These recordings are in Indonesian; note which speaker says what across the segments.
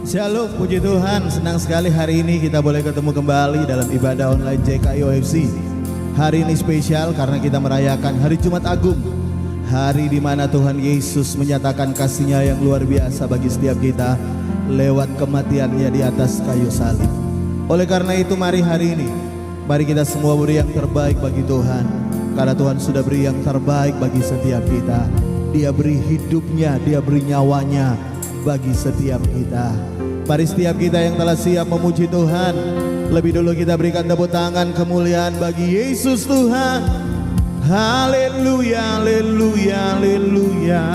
Speaker 1: Shalom, puji Tuhan, senang sekali hari ini kita boleh ketemu kembali dalam ibadah online JKIOFC. Hari ini spesial karena kita merayakan Hari Jumat Agung, hari di mana Tuhan Yesus menyatakan kasih-Nya yang luar biasa bagi setiap kita lewat kematian-Nya di atas kayu salib. Oleh karena itu mari hari ini, mari kita semua beri yang terbaik bagi Tuhan, karena Tuhan sudah beri yang terbaik bagi setiap kita. Dia beri hidupnya, Dia beri nyawanya bagi setiap kita. Mari setiap kita yang telah siap memuji Tuhan, lebih dulu kita berikan tepuk tangan kemuliaan bagi Yesus Tuhan. Haleluya, haleluya, haleluya.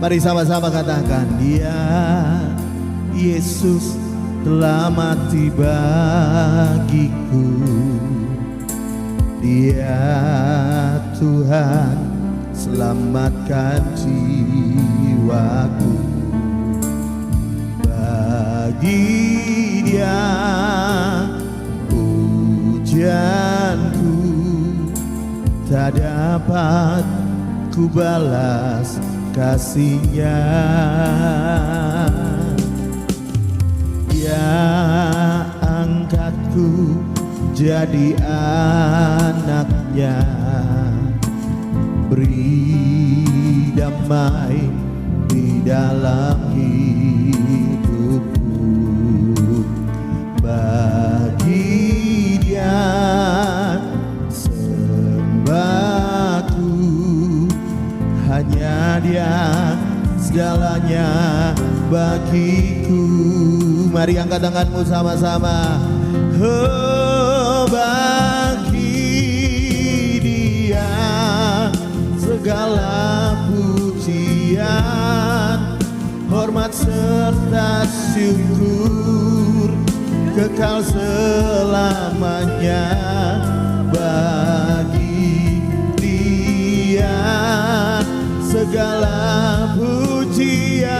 Speaker 1: Mari sama-sama katakan, Dia Yesus telah mati bagiku. Dia Tuhan selamatkan jiwaku. Bagi Dia pujianku tak dapat ku balas kasih-Nya. Dia angkatku jadi anak-Nya, beri damai di dalam hidupku. Bagi Dia sembahku, hanya Dia segalanya bagiku. Mari angkat tanganmu sama-sama. Oh, bagi Dia segala pujian, hormat serta syukur kekal selamanya. Bagi Dia segala pujian,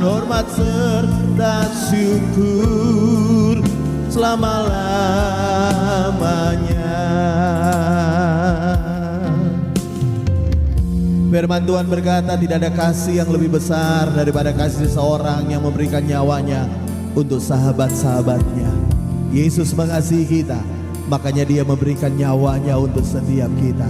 Speaker 1: hormat serta syukur selama-lamanya. Firman Tuhan berkata, tidak ada kasih yang lebih besar daripada kasih seseorang yang memberikan nyawanya untuk sahabat-sahabatnya. Yesus mengasihi kita, makanya Dia memberikan nyawanya untuk setiap kita.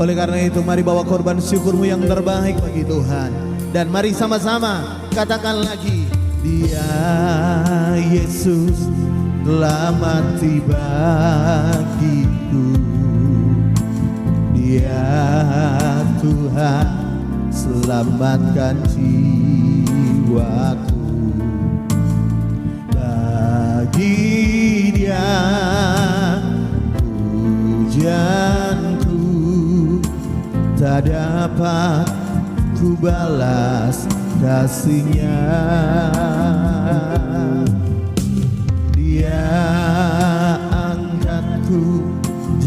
Speaker 1: Oleh karena itu mari bawa korban syukurmu yang terbaik bagi Tuhan. Dan mari sama-sama katakan lagi, Dia Yesus telah mati bagiku. Dia Tuhan selamatkan jiwaku. Bagi Dia pujianku tak dapat ku balas kasih-Nya. Dia angkatku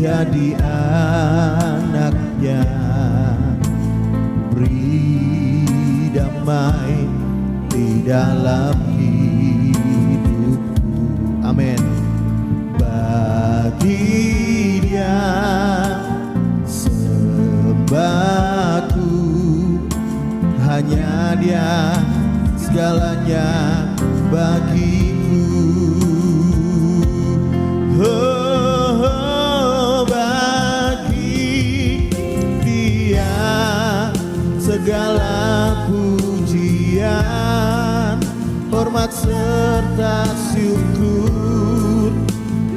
Speaker 1: jadi anak-Nya, beri damai di dalam hidupku. Amin. Bagi Dia sembahku, hanya Dia segalanya bagiku. Oh, bagi Dia segala pujian, hormat serta syukur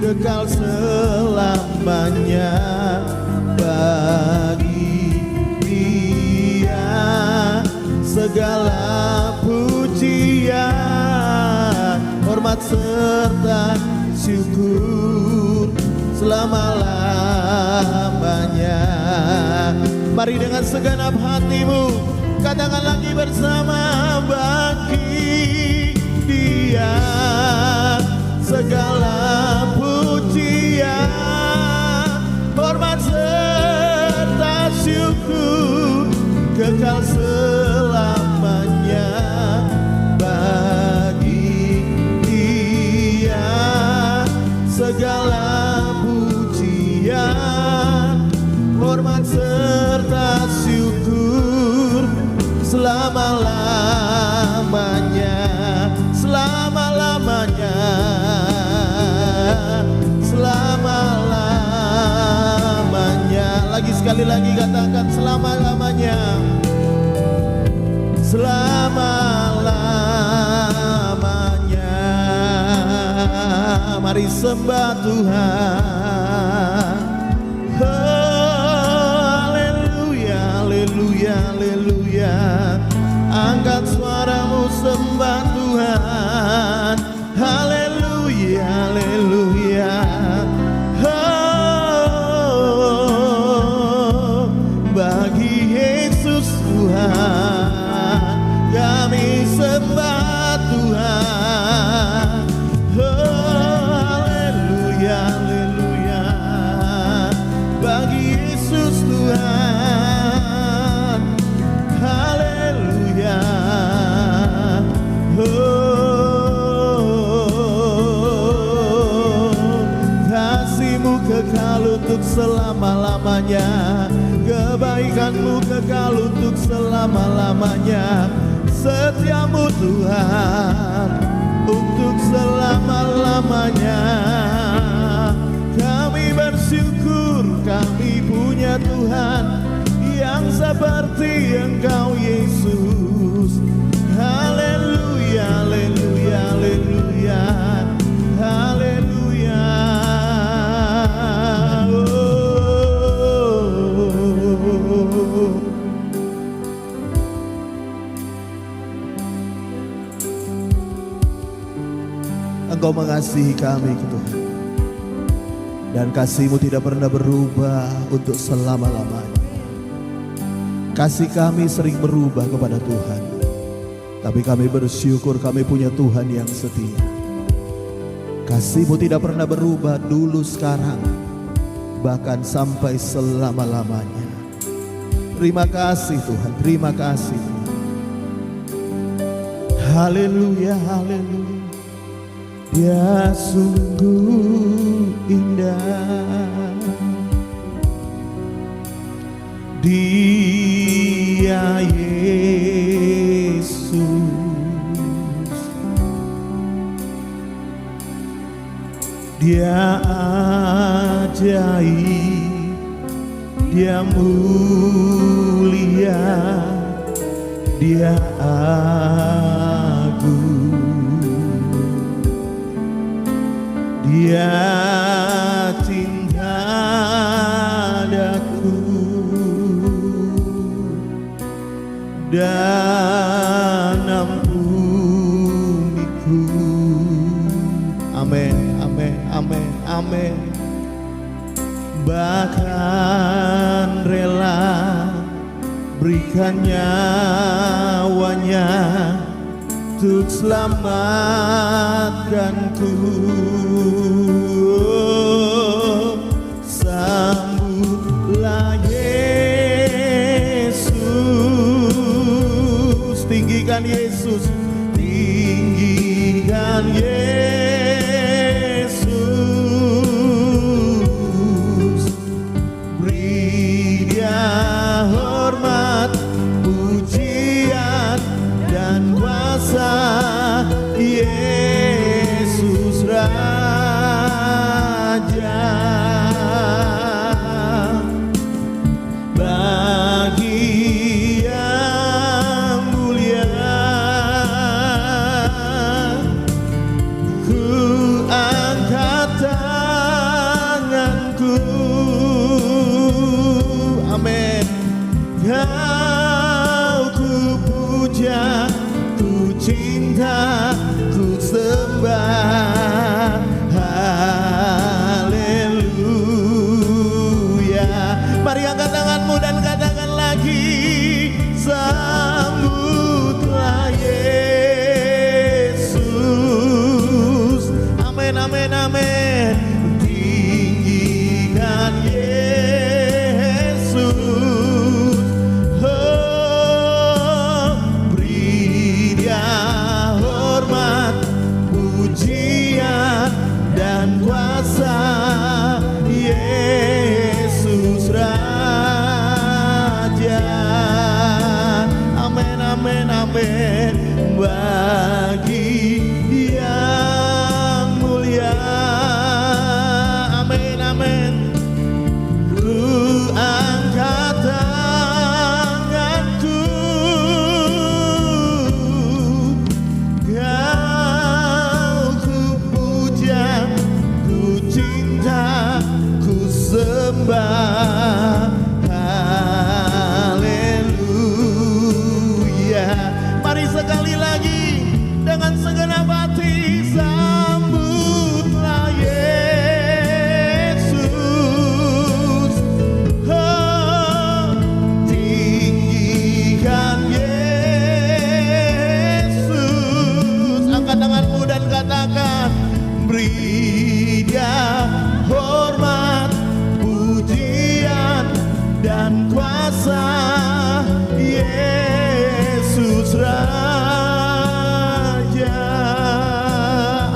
Speaker 1: kekal selamanya. Bagi Dia segala pujian, hormat serta syukur selama-lamanya. Mari dengan segenap hatimu katakan lagi bersama, bagi Dia segala pujian, hormat serta syukur kekal selamanya. Bagi Dia segala pujian, hormat serta syukur selalu selama-lamanya, selama-lamanya, selama-lamanya. Lagi sekali lagi katakan selama-lamanya, selama-lamanya. Mari sembah Tuhan. Haleluya, haleluya, haleluya. Angkat suaramu sembah Tuhan. Haleluya, haleluya. Oh, bagi Yesus Tuhan kami sembah Tuhan. Oh, haleluya, haleluya. Bagi Yesus Tuhan, haleluya. Oh, kasih-Mu kekal untuk selama-lamanya, kebaikan-Mu kekal untuk selama-lamanya, setia-Mu Tuhan untuk selama-lamanya. Kami bersyukur kami punya Tuhan yang seperti Engkau Yesus. Haleluya, haleluya, haleluya, haleluya. Oh. Engkau mengasihi kami Tuhan, dan kasih-Mu tidak pernah berubah untuk selama-lamanya. Kasih kami sering berubah kepada Tuhan, tapi kami bersyukur kami punya Tuhan yang setia. Kasih-Mu tidak pernah berubah dulu, sekarang, bahkan sampai selama-lamanya. Terima kasih Tuhan, terima kasih. Haleluya, haleluya. Dia sungguh indah, Dia Yesus, Dia ajaib, Dia mulia, Dia agung. Dia cinta daku dan ampuniku. Amin, amin, amin, amin. Bahkan rela berikan nyawanya untuk selamatkanku. Sambutlah Yesus, tinggikan Yesus, tinggikan Yesus. Beri Dia hormat, pujian dan kuasa. Yesus Raja, sembah. Haleluya. Mari sekali lagi dengan segenap hati sambutlah Yesus. Oh, tinggikan Yesus. Angkat tanganmu dan katakan, beri Dia hormat, pujian dan kuasa. Yesus Raja.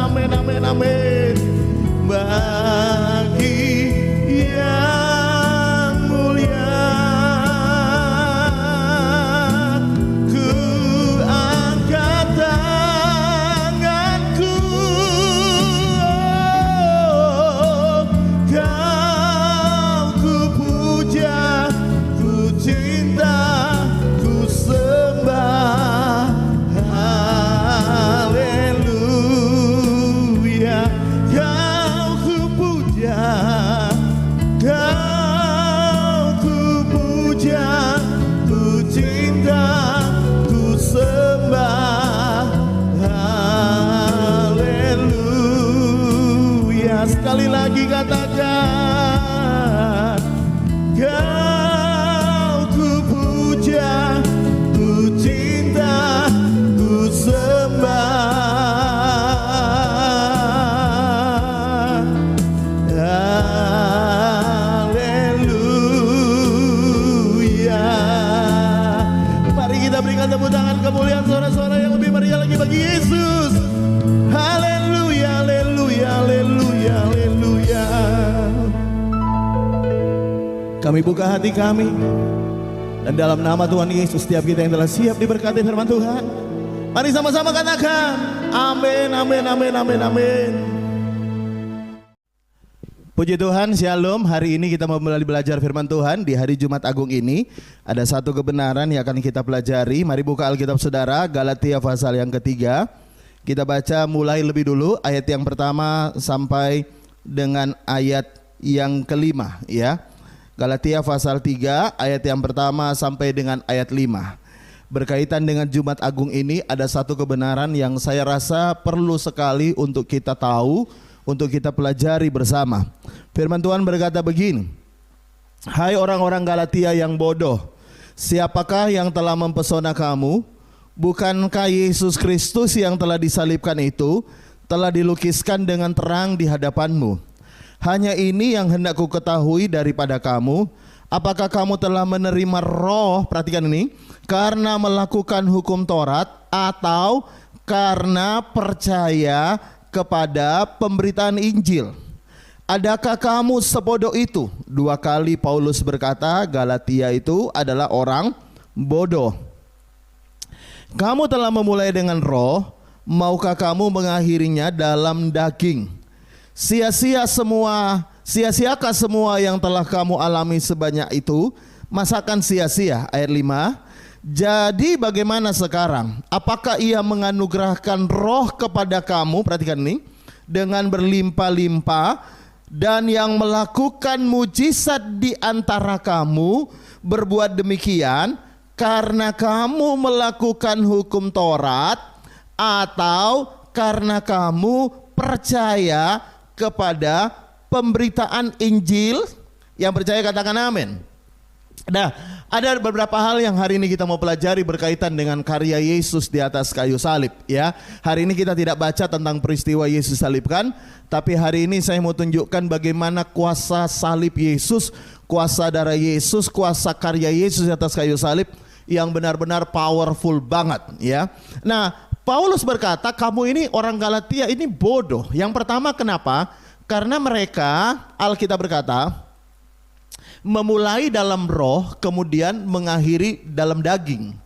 Speaker 1: Amin, amin, amin. Bagi yang mulia ku angkat tanganku. Oh, Kau ku puja, ku cinta, ku sembah. Haleluya. Kau ku puja, Kau ku puja, ku cinta, ku sembah. Haleluya. Sekali lagi katakan, Kau ku puja, ku cinta, ku sembah. Haleluya. Mari kita berikan tepuk tangan kemuliaan suara-suara yang lebih meriah lagi bagi Yesus. Haleluya, haleluya, haleluya, haleluya. Kami buka hati kami, dan dalam nama Tuhan Yesus setiap kita yang telah siap diberkati firman Tuhan, mari sama-sama katakan amin, amin, amin, amin, amin. Puji Tuhan, Shalom. Hari ini kita mau mulai belajar firman Tuhan. Di hari Jumat Agung ini ada satu kebenaran yang akan kita pelajari. Mari buka Alkitab saudara, Galatia pasal yang ketiga. Kita baca mulai lebih dulu ayat yang pertama sampai dengan ayat yang kelima, ya. Galatia pasal 3 ayat yang pertama sampai dengan ayat 5. Berkaitan dengan Jumat Agung ini ada satu kebenaran yang saya rasa perlu sekali untuk kita tahu, untuk kita pelajari bersama. Firman Tuhan berkata begini, hai orang-orang Galatia yang bodoh, siapakah yang telah mempesona kamu? Bukankah Yesus Kristus yang telah disalibkan itu telah dilukiskan dengan terang di hadapanmu? Hanya ini yang hendak ku ketahui daripada kamu, apakah kamu telah menerima Roh, perhatikan ini, karena melakukan hukum Taurat atau karena percaya kepada pemberitaan Injil? Adakah kamu sebodoh itu? Dua kali Paulus berkata Galatia itu adalah orang bodoh. Kamu telah memulai dengan Roh, maukah kamu mengakhirinya dalam daging? Sia-siakah semua yang telah kamu alami sebanyak itu? Masakan sia-sia? Ayat 5. Jadi bagaimana sekarang? Apakah ia menganugerahkan Roh kepada kamu? Perhatikan ini, dengan berlimpah-limpah, dan yang melakukan mujizat di antara kamu berbuat demikian karena kamu melakukan hukum Taurat atau karena kamu percaya kepada pemberitaan Injil? Yang percaya katakan amin. Nah, ada beberapa hal yang hari ini kita mau pelajari berkaitan dengan karya Yesus di atas kayu salib, ya. Hari ini kita tidak baca tentang peristiwa Yesus salibkan, tapi hari ini saya mau tunjukkan bagaimana kuasa salib Yesus, kuasa darah Yesus, kuasa karya Yesus di atas kayu salib yang benar-benar powerful banget, ya. Nah, Paulus berkata, kamu ini orang Galatia ini bodoh. Yang pertama kenapa? Karena mereka, Alkitab berkata, memulai dalam roh, kemudian mengakhiri dalam daging.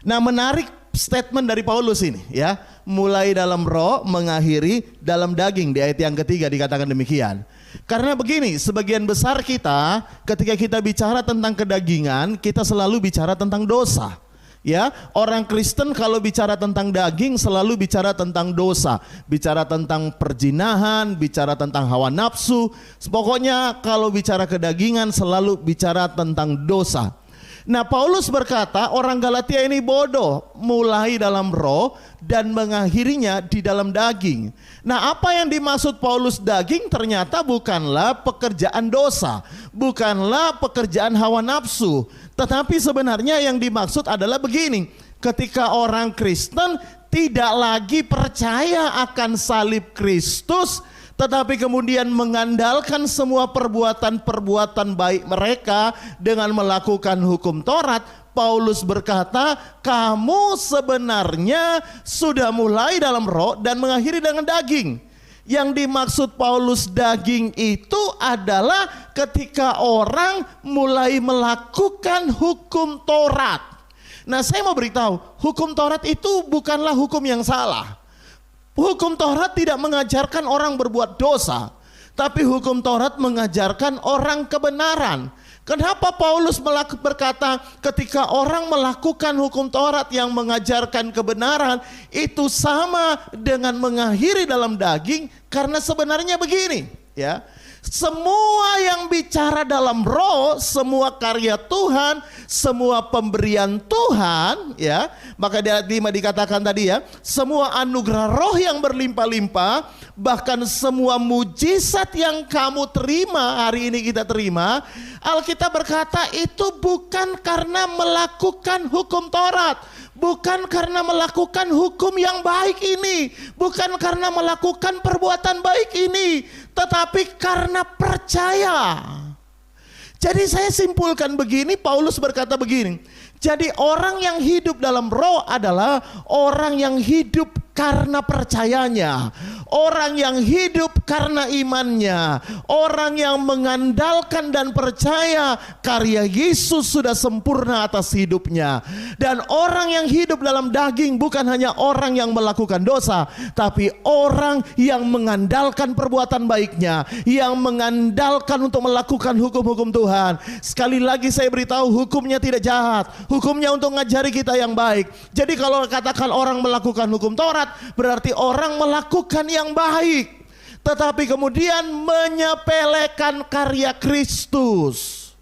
Speaker 1: Nah, menarik statement dari Paulus ini, ya. Mulai dalam roh, mengakhiri dalam daging. Di ayat yang ketiga dikatakan demikian. Karena begini, sebagian besar kita ketika kita bicara tentang kedagingan, kita selalu bicara tentang dosa. Ya, orang Kristen kalau bicara tentang daging selalu bicara tentang dosa, bicara tentang perjinahan, bicara tentang hawa nafsu. Pokoknya kalau bicara kedagingan selalu bicara tentang dosa. Nah, Paulus berkata orang Galatia ini bodoh, mulai dalam roh dan mengakhirinya di dalam daging. Nah, apa yang dimaksud Paulus daging ternyata bukanlah pekerjaan dosa, bukanlah pekerjaan hawa nafsu. Tetapi sebenarnya yang dimaksud adalah begini, ketika orang Kristen tidak lagi percaya akan salib Kristus, tetapi kemudian mengandalkan semua perbuatan-perbuatan baik mereka dengan melakukan hukum Taurat, Paulus berkata, kamu sebenarnya sudah mulai dalam roh dan mengakhiri dengan daging. Yang dimaksud Paulus daging itu adalah ketika orang mulai melakukan hukum Taurat. Nah, saya mau beritahu, hukum Taurat itu bukanlah hukum yang salah. Hukum Taurat tidak mengajarkan orang berbuat dosa, tapi hukum Taurat mengajarkan orang kebenaran. Kenapa Paulus berkata ketika orang melakukan hukum Taurat yang mengajarkan kebenaran itu sama dengan mengakhiri dalam daging? Karena sebenarnya begini, ya. Semua yang bicara dalam roh, semua karya Tuhan, semua pemberian Tuhan, ya. Maka di ayat 5 dikatakan tadi ya, semua anugerah roh yang berlimpah-limpah, bahkan semua mujizat yang kamu terima, hari ini kita terima, Alkitab berkata itu bukan karena melakukan hukum Taurat, bukan karena melakukan hukum yang baik ini, bukan karena melakukan perbuatan baik ini, tetapi karena percaya. Jadi saya simpulkan begini, Paulus berkata begini, jadi orang yang hidup dalam roh adalah orang yang hidup karena percayanya, orang yang hidup karena imannya, orang yang mengandalkan dan percaya karya Yesus sudah sempurna atas hidupnya. Dan orang yang hidup dalam daging bukan hanya orang yang melakukan dosa, tapi orang yang mengandalkan perbuatan baiknya, yang mengandalkan untuk melakukan hukum-hukum Tuhan. Sekali lagi saya beritahu, hukumnya tidak jahat, hukumnya untuk mengajari kita yang baik. Jadi kalau katakan orang melakukan hukum Taurat, berarti orang melakukan yang baik, tetapi kemudian menyepelekan karya Kristus.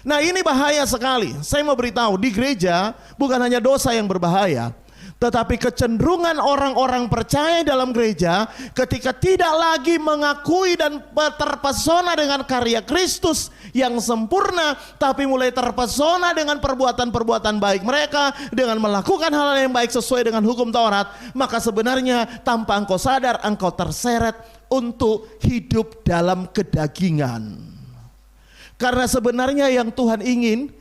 Speaker 1: Nah, ini bahaya sekali. Saya mau beritahu, di gereja bukan hanya dosa yang berbahaya, tetapi kecenderungan orang-orang percaya dalam gereja ketika tidak lagi mengakui dan terpesona dengan karya Kristus yang sempurna, tapi mulai terpesona dengan perbuatan-perbuatan baik mereka, dengan melakukan hal-hal yang baik sesuai dengan hukum Taurat, maka sebenarnya tanpa engkau sadar engkau terseret untuk hidup dalam kedagingan. Karena sebenarnya yang Tuhan ingin,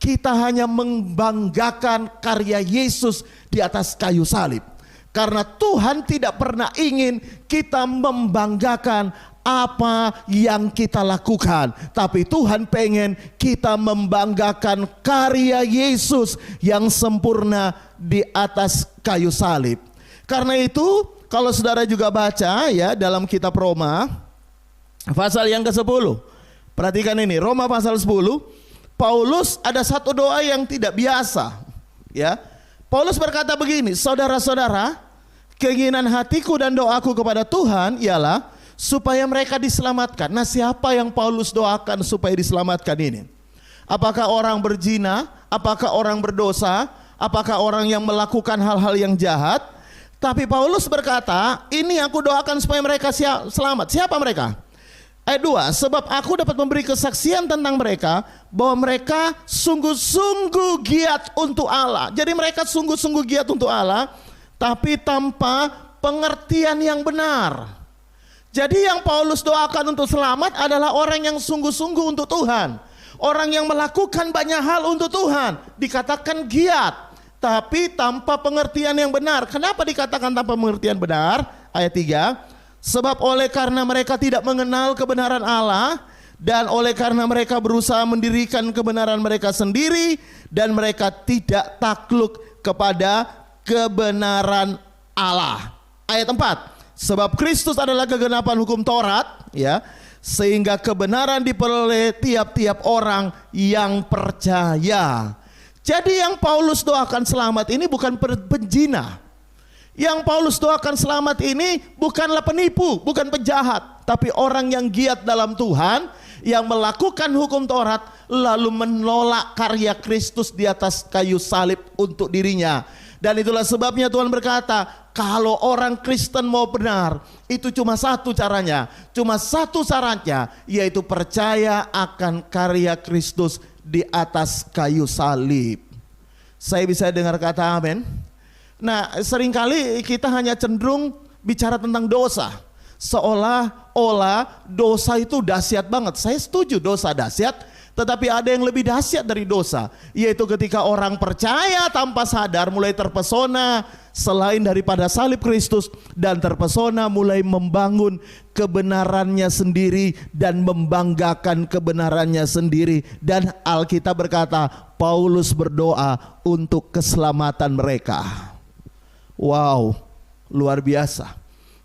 Speaker 1: kita hanya membanggakan karya Yesus di atas kayu salib. Karena Tuhan tidak pernah ingin kita membanggakan apa yang kita lakukan, tapi Tuhan pengen kita membanggakan karya Yesus yang sempurna di atas kayu salib. Karena itu kalau saudara juga baca ya dalam kitab Roma pasal yang ke-10. Perhatikan ini, Roma pasal 10. Paulus ada satu doa yang tidak biasa, ya. Paulus berkata begini, saudara-saudara, keinginan hatiku dan doaku kepada Tuhan ialah supaya mereka diselamatkan. Nah, siapa yang Paulus doakan supaya diselamatkan ini? Apakah orang berzina? Apakah orang berdosa? Apakah orang yang melakukan hal-hal yang jahat? Tapi Paulus berkata, ini aku doakan supaya mereka selamat. Siapa mereka? Ayat 2, sebab aku dapat memberi kesaksian tentang mereka bahwa mereka sungguh-sungguh giat untuk Allah. Jadi mereka sungguh-sungguh giat untuk Allah, tapi tanpa pengertian yang benar. Jadi yang Paulus doakan untuk selamat adalah orang yang sungguh-sungguh untuk Tuhan, orang yang melakukan banyak hal untuk Tuhan. Dikatakan giat, tapi tanpa pengertian yang benar. Kenapa dikatakan tanpa pengertian benar? Ayat 3, sebab oleh karena mereka tidak mengenal kebenaran Allah, dan oleh karena mereka berusaha mendirikan kebenaran mereka sendiri, dan mereka tidak takluk kepada kebenaran Allah. Ayat 4, sebab Kristus adalah kegenapan hukum Taurat, ya, sehingga kebenaran diperoleh tiap-tiap orang yang percaya. Jadi yang Paulus doakan selamat ini bukan penjina. Yang Paulus doakan selamat ini bukanlah penipu, bukan penjahat, tapi orang yang giat dalam Tuhan, yang melakukan hukum Taurat lalu menolak karya Kristus di atas kayu salib untuk dirinya. Dan itulah sebabnya Tuhan berkata, kalau orang Kristen mau benar, itu cuma satu caranya, cuma satu syaratnya, yaitu percaya akan karya Kristus di atas kayu salib. Saya bisa dengar kata amin? Nah, seringkali kita hanya cenderung bicara tentang dosa, seolah-olah dosa itu dahsyat banget. Saya setuju dosa dahsyat, tetapi ada yang lebih dahsyat dari dosa, yaitu ketika orang percaya tanpa sadar mulai terpesona selain daripada salib Kristus, dan terpesona mulai membangun kebenarannya sendiri dan membanggakan kebenarannya sendiri. Dan Alkitab berkata, Paulus berdoa untuk keselamatan mereka. Wow, luar biasa.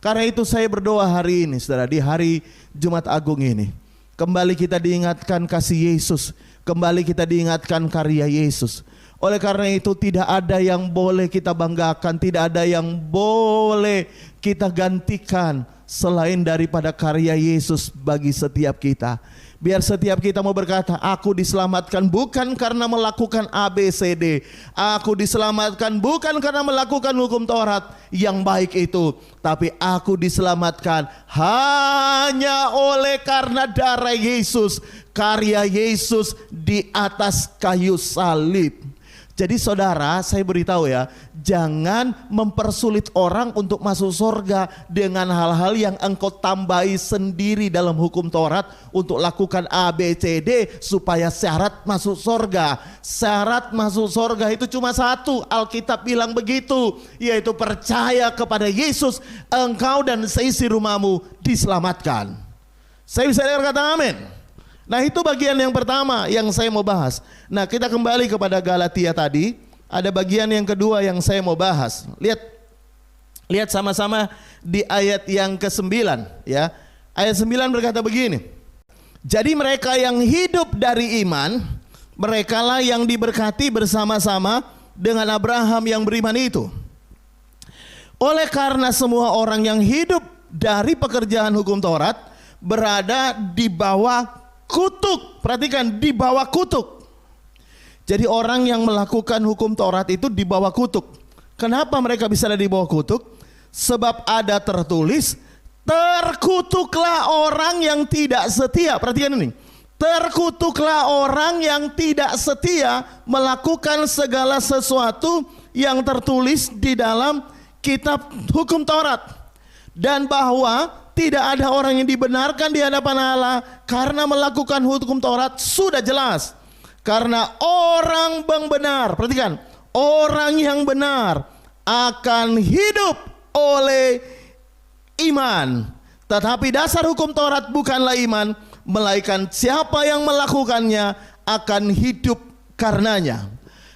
Speaker 1: Karena itu saya berdoa hari ini, saudara, di hari Jumat Agung ini, kembali kita diingatkan kasih Yesus, kembali kita diingatkan karya Yesus. Oleh karena itu tidak ada yang boleh kita banggakan, tidak ada yang boleh kita gantikan selain daripada karya Yesus bagi setiap kita. Biar setiap kita mau berkata, aku diselamatkan bukan karena melakukan ABCD. Aku diselamatkan bukan karena melakukan hukum Taurat yang baik itu, tapi aku diselamatkan hanya oleh karena darah Yesus, karya Yesus di atas kayu salib. Jadi saudara, saya beritahu ya, jangan mempersulit orang untuk masuk surga dengan hal-hal yang engkau tambahi sendiri dalam hukum Taurat untuk lakukan A, B, C, D supaya syarat masuk surga. Syarat masuk surga itu cuma satu, Alkitab bilang begitu, yaitu percaya kepada Yesus, engkau dan seisi rumahmu diselamatkan. Saya bisa dengar kata amin? Nah, itu bagian yang pertama yang saya mau bahas. Nah, kita kembali kepada Galatia tadi. Ada bagian yang kedua yang saya mau bahas. Lihat sama-sama di ayat yang ke-9 ya. Ayat 9 berkata begini. Jadi mereka yang hidup dari iman, merekalah yang diberkati bersama-sama dengan Abraham yang beriman itu. Oleh karena semua orang yang hidup dari pekerjaan hukum Taurat berada di bawah kutuk. Perhatikan, di bawah kutuk. Jadi orang yang melakukan hukum Taurat itu di bawah kutuk. Kenapa mereka bisa ada di bawah kutuk? Sebab ada tertulis, terkutuklah orang yang tidak setia. Perhatikan ini, terkutuklah orang yang tidak setia melakukan segala sesuatu yang tertulis di dalam kitab hukum Taurat, dan bahwa tidak ada orang yang dibenarkan di hadapan Allah karena melakukan hukum Taurat. Sudah jelas, karena orang yang benar, perhatikan, orang yang benar akan hidup oleh iman. Tetapi dasar hukum Taurat bukanlah iman, melainkan siapa yang melakukannya akan hidup karenanya.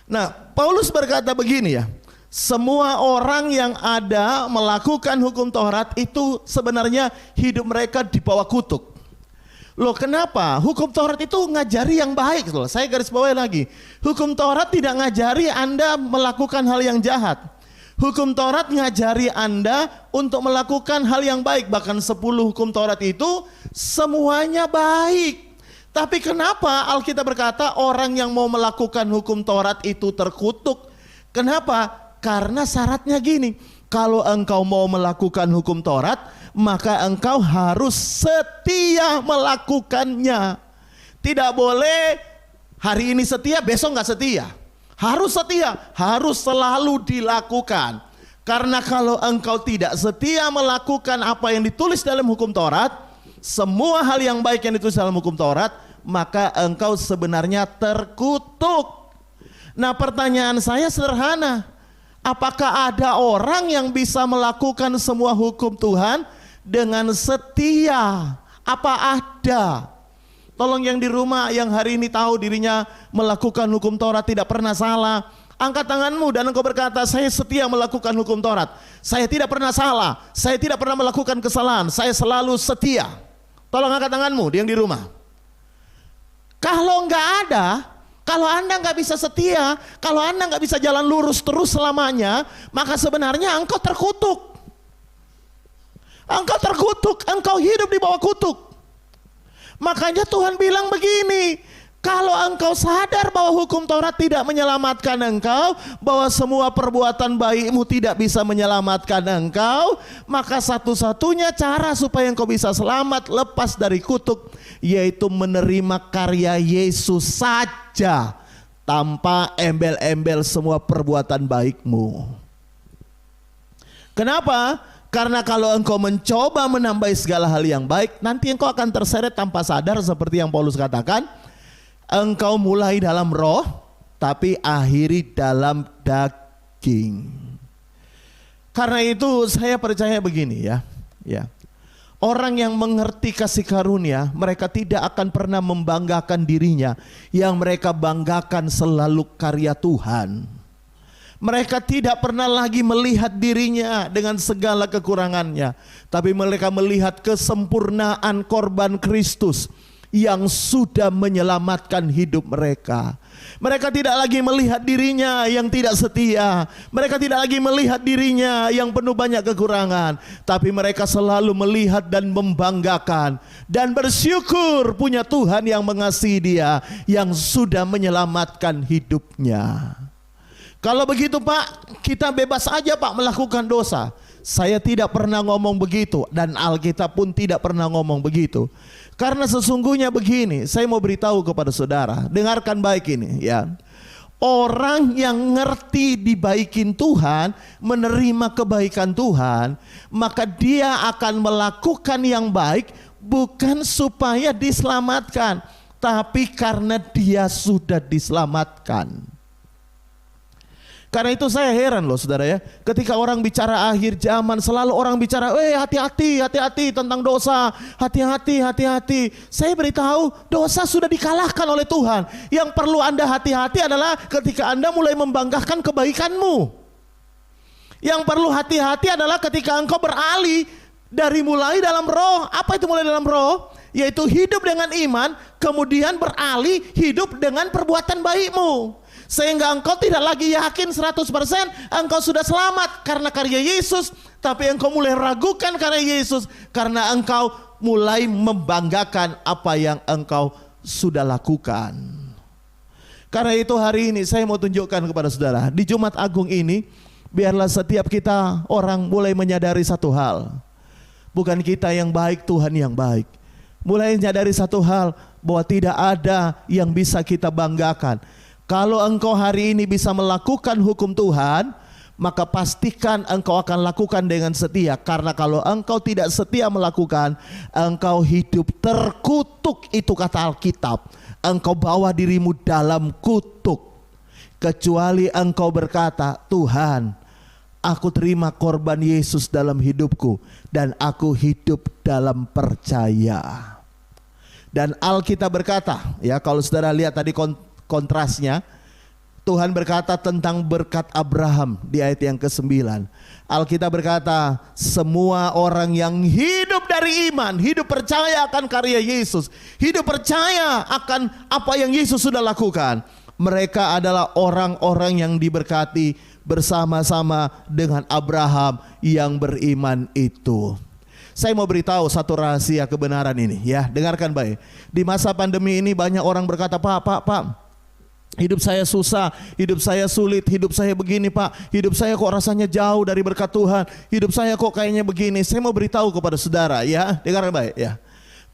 Speaker 1: Nah, Paulus berkata begini ya, semua orang yang ada melakukan hukum Taurat itu sebenarnya hidup mereka di bawah kutuk. Loh, kenapa? Hukum Taurat itu ngajari yang baik loh. Saya garis bawahi lagi. Hukum Taurat tidak ngajari Anda melakukan hal yang jahat. Hukum Taurat ngajari Anda untuk melakukan hal yang baik. Bahkan 10 hukum Taurat itu semuanya baik. Tapi kenapa Alkitab berkata orang yang mau melakukan hukum Taurat itu terkutuk? Kenapa? Karena syaratnya gini, kalau engkau mau melakukan hukum Taurat, maka engkau harus setia melakukannya. Tidak boleh hari ini setia, besok nggak setia. Harus setia, harus selalu dilakukan. Karena kalau engkau tidak setia melakukan apa yang ditulis dalam hukum Taurat, semua hal yang baik yang ditulis dalam hukum Taurat, maka engkau sebenarnya terkutuk. Nah, pertanyaan saya sederhana. Apakah ada orang yang bisa melakukan semua hukum Tuhan dengan setia? Apa ada? Tolong yang di rumah yang hari ini tahu dirinya melakukan hukum Taurat tidak pernah salah, angkat tanganmu dan engkau berkata, saya setia melakukan hukum Taurat. Saya tidak pernah salah, saya tidak pernah melakukan kesalahan, saya selalu setia. Tolong angkat tanganmu yang di rumah. Kalau nggak ada,
Speaker 2: Kalau Anda nggak bisa setia, kalau Anda nggak bisa jalan lurus terus selamanya, maka sebenarnya engkau terkutuk. Engkau terkutuk, engkau hidup di bawah kutuk. Makanya Tuhan bilang begini, kalau engkau sadar bahwa hukum Taurat tidak menyelamatkan engkau, bahwa semua perbuatan baikmu tidak bisa menyelamatkan engkau, maka satu-satunya cara supaya engkau bisa selamat lepas dari kutuk, yaitu menerima karya Yesus saja, tanpa embel-embel semua perbuatan baikmu. Kenapa? Karena kalau engkau mencoba menambah segala hal yang baik, nanti engkau akan terseret tanpa sadar, seperti yang Paulus katakan. Engkau mulai dalam roh, tapi akhiri dalam daging. Karena itu saya percaya begini ya. Orang yang mengerti kasih karunia, mereka tidak akan pernah membanggakan dirinya. Yang mereka banggakan selalu karya Tuhan. Mereka tidak pernah lagi melihat dirinya dengan segala kekurangannya, tapi mereka melihat kesempurnaan korban Kristus yang sudah menyelamatkan hidup mereka. Mereka tidak lagi melihat dirinya yang tidak setia. Mereka tidak lagi melihat dirinya yang penuh banyak kekurangan, tapi mereka selalu melihat dan membanggakan dan bersyukur punya Tuhan yang mengasihi dia, yang sudah menyelamatkan hidupnya. Kalau begitu Pak, kita bebas aja Pak melakukan dosa. Saya tidak pernah ngomong begitu, dan Alkitab pun tidak pernah ngomong begitu. Karena sesungguhnya begini, saya mau beritahu kepada saudara, dengarkan baik ini ya. Orang yang ngerti dibaikin Tuhan, menerima kebaikan Tuhan, maka dia akan melakukan yang baik bukan supaya diselamatkan, tapi karena dia sudah diselamatkan. Karena itu saya heran loh saudara ya, ketika orang bicara akhir zaman selalu orang bicara, hati-hati tentang dosa, hati-hati. Saya beritahu, dosa sudah dikalahkan oleh Tuhan. Yang perlu Anda hati-hati adalah ketika Anda mulai membanggakan kebaikanmu. Yang perlu hati-hati adalah ketika engkau beralih dari mulai dalam roh. Apa itu mulai dalam roh? Yaitu hidup dengan iman, kemudian beralih hidup dengan perbuatan baikmu. Sehingga engkau tidak lagi yakin 100% engkau sudah selamat karena karya Yesus, tapi engkau mulai ragukan karena Yesus karena engkau mulai membanggakan apa yang engkau sudah lakukan. Karena itu hari ini saya mau tunjukkan kepada saudara, di Jumat Agung ini biarlah setiap kita orang mulai menyadari satu hal. Bukan kita yang baik, Tuhan yang baik. Mulai menyadari satu hal, bahwa tidak ada yang bisa kita banggakan. Kalau engkau hari ini bisa melakukan hukum Tuhan, maka pastikan engkau akan lakukan dengan setia. Karena kalau engkau tidak setia melakukan, engkau hidup terkutuk. Itu kata Alkitab. Engkau bawa dirimu dalam kutuk. Kecuali engkau berkata, Tuhan, aku terima korban Yesus dalam hidupku, dan aku hidup dalam percaya. Dan Alkitab berkata, ya kalau saudara lihat tadi kontrasnya, Tuhan berkata tentang berkat Abraham di ayat yang ke-9. Alkitab berkata, semua orang yang hidup dari iman, hidup percaya akan karya Yesus, hidup percaya akan apa yang Yesus sudah lakukan, mereka adalah orang-orang yang diberkati bersama-sama dengan Abraham yang beriman itu. Saya mau beritahu satu rahasia kebenaran ini ya, dengarkan baik. Di masa pandemi ini banyak orang berkata, Pak, hidup saya susah, hidup saya sulit, hidup saya begini Pak, hidup saya kok rasanya jauh dari berkat Tuhan, hidup saya kok kayaknya begini. Saya mau beritahu kepada saudara ya, dengarkan baik ya.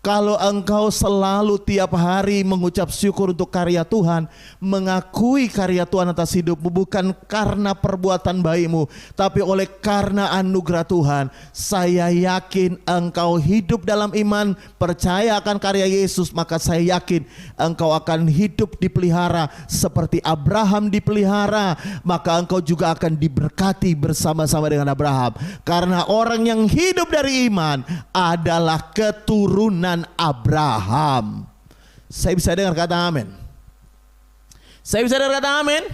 Speaker 2: Kalau engkau selalu tiap hari mengucap syukur untuk karya Tuhan, mengakui karya Tuhan atas hidupmu, bukan karena perbuatan baikmu, tapi oleh karena anugerah Tuhan, saya yakin engkau hidup dalam iman, percaya akan karya Yesus, maka saya yakin engkau akan hidup dipelihara seperti Abraham dipelihara, maka engkau juga akan diberkati bersama-sama dengan Abraham. Karena orang yang hidup dari iman adalah keturunan Abraham. Saya bisa dengar kata amin? Saya bisa dengar kata amin?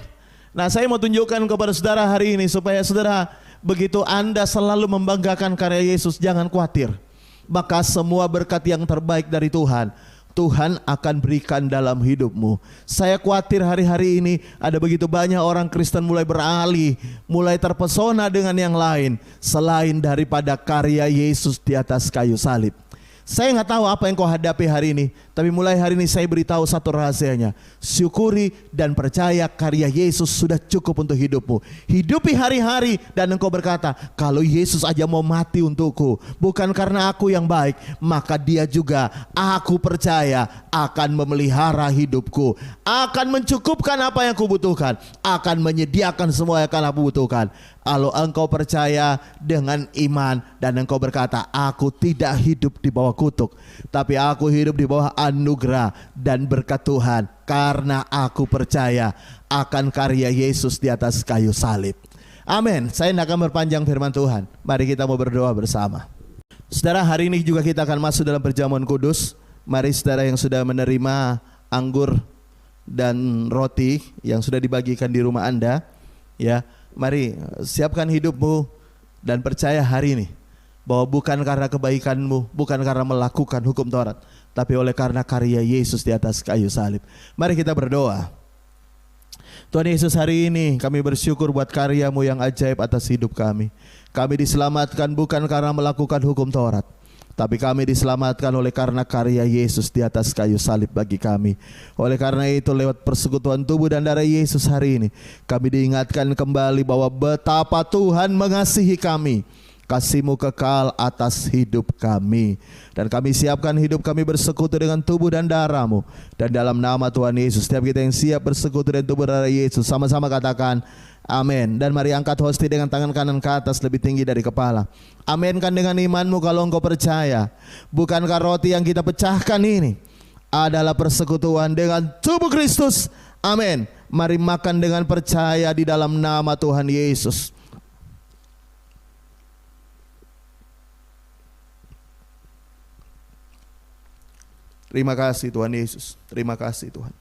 Speaker 2: Nah, saya mau tunjukkan kepada saudara hari ini supaya saudara, begitu Anda selalu membanggakan karya Yesus, jangan khawatir. Maka semua berkat yang terbaik dari Tuhan Tuhan akan berikan dalam hidupmu. Saya khawatir hari-hari ini ada begitu banyak orang Kristen mulai beralih, mulai terpesona dengan yang lain selain daripada karya Yesus di atas kayu salib. Saya nggak tahu apa yang kau hadapi hari ini, tapi mulai hari ini saya beritahu satu rahasianya. Syukuri dan percaya karya Yesus sudah cukup untuk hidupmu. Hidupi hari-hari dan engkau berkata, kalau Yesus aja mau mati untukku, bukan karena aku yang baik, maka dia juga, aku percaya, akan memelihara hidupku, akan mencukupkan apa yang kubutuhkan, akan menyediakan semua yang akan aku butuhkan. Kalau engkau percaya dengan iman dan engkau berkata, aku tidak hidup di bawah kutuk, tapi aku hidup di bawah anugerah dan berkat Tuhan, karena aku percaya akan karya Yesus di atas kayu salib. Amin. Saya tidak akan berpanjang firman Tuhan. Mari kita mau berdoa bersama. Saudara, hari ini juga kita akan masuk dalam perjamuan kudus. Mari saudara yang sudah menerima anggur dan roti yang sudah dibagikan di rumah Anda, ya, mari siapkan hidupmu dan percaya hari ini bahwa bukan karena kebaikanmu, bukan karena melakukan hukum Taurat, tapi oleh karena karya Yesus di atas kayu salib. Mari kita berdoa. Tuhan Yesus, hari ini kami bersyukur buat karya-Mu yang ajaib atas hidup kami. Kami diselamatkan bukan karena melakukan hukum Taurat, tapi kami diselamatkan oleh karena karya Yesus di atas kayu salib bagi kami. Oleh karena itu, lewat persekutuan tubuh dan darah Yesus hari ini, kami diingatkan kembali bahwa betapa Tuhan mengasihi kami. Kasih-Mu kekal atas hidup kami. Dan kami siapkan hidup kami bersekutu dengan tubuh dan darah-Mu. Dan dalam nama Tuhan Yesus, setiap kita yang siap bersekutu dengan tubuh dan darah Yesus, sama-sama katakan amin. Dan mari angkat hosti dengan tangan kanan ke atas lebih tinggi dari kepala. Aminkan dengan imanmu kalau engkau percaya. Bukankah roti yang kita pecahkan ini adalah persekutuan dengan tubuh Kristus? Amin. Mari makan dengan percaya di dalam nama Tuhan Yesus. Terima kasih Tuhan Yesus. Terima kasih Tuhan.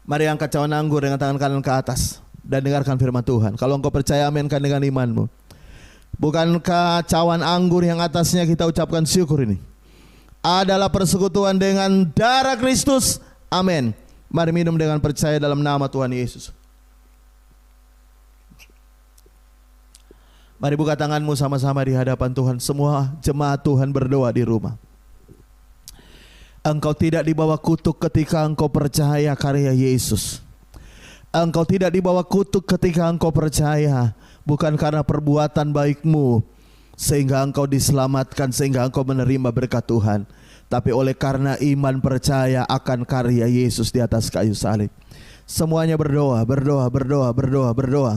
Speaker 2: Mari angkat cawan anggur dengan tangan kanan ke atas dan dengarkan firman Tuhan. Kalau engkau percaya, aminkan dengan imanmu. Bukankah cawan anggur yang atasnya kita ucapkan syukur ini adalah persekutuan dengan darah Kristus? Amin. Mari minum dengan percaya dalam nama Tuhan Yesus. Mari buka tanganmu sama-sama di hadapan Tuhan. Semua jemaat Tuhan berdoa di rumah. Engkau tidak dibawa kutuk ketika engkau percaya karya Yesus. Engkau tidak dibawa kutuk ketika engkau percaya, bukan karena perbuatan baikmu sehingga engkau diselamatkan, sehingga engkau menerima berkat Tuhan, tapi oleh karena iman percaya akan karya Yesus di atas kayu salib. Semuanya berdoa, berdoa, berdoa, berdoa, berdoa.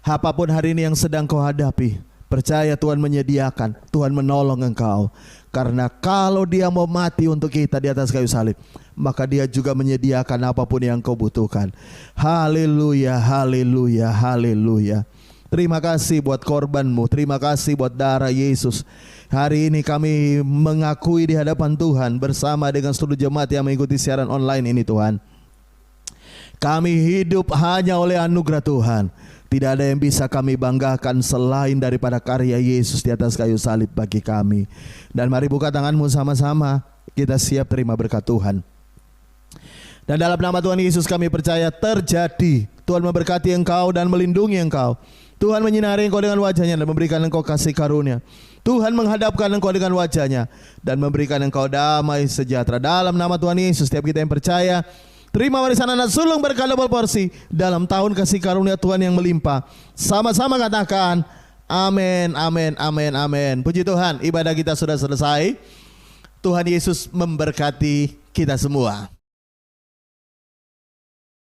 Speaker 2: Apapun hari ini yang sedang kau hadapi, percaya Tuhan menyediakan, Tuhan menolong engkau. Karena kalau Dia mau mati untuk kita di atas kayu salib, maka Dia juga menyediakan apapun yang kau butuhkan. Haleluya, haleluya, haleluya. Terima kasih buat korbanmu, terima kasih buat darah Yesus. Hari ini kami mengakui di hadapan Tuhan bersama dengan seluruh jemaat yang mengikuti siaran online ini, Tuhan. Kami hidup hanya oleh anugerah Tuhan. Tidak ada yang bisa kami banggakan selain daripada karya Yesus di atas kayu salib bagi kami. Dan mari buka tanganmu sama-sama, kita siap terima berkat Tuhan. Dan dalam nama Tuhan Yesus kami percaya terjadi. Tuhan memberkati engkau dan melindungi engkau. Tuhan menyinari engkau dengan wajahnya dan memberikan engkau kasih karunia. Tuhan menghadapkan engkau dengan wajahnya dan memberikan engkau damai sejahtera. Dalam nama Tuhan Yesus, setiap kita yang percaya, terima warisan anak sulung berkat double porsi dalam tahun kasih karunia Tuhan yang melimpah. Sama-sama katakan amin, amin, amin, amin. Puji Tuhan, ibadah kita sudah selesai. Tuhan Yesus memberkati kita semua.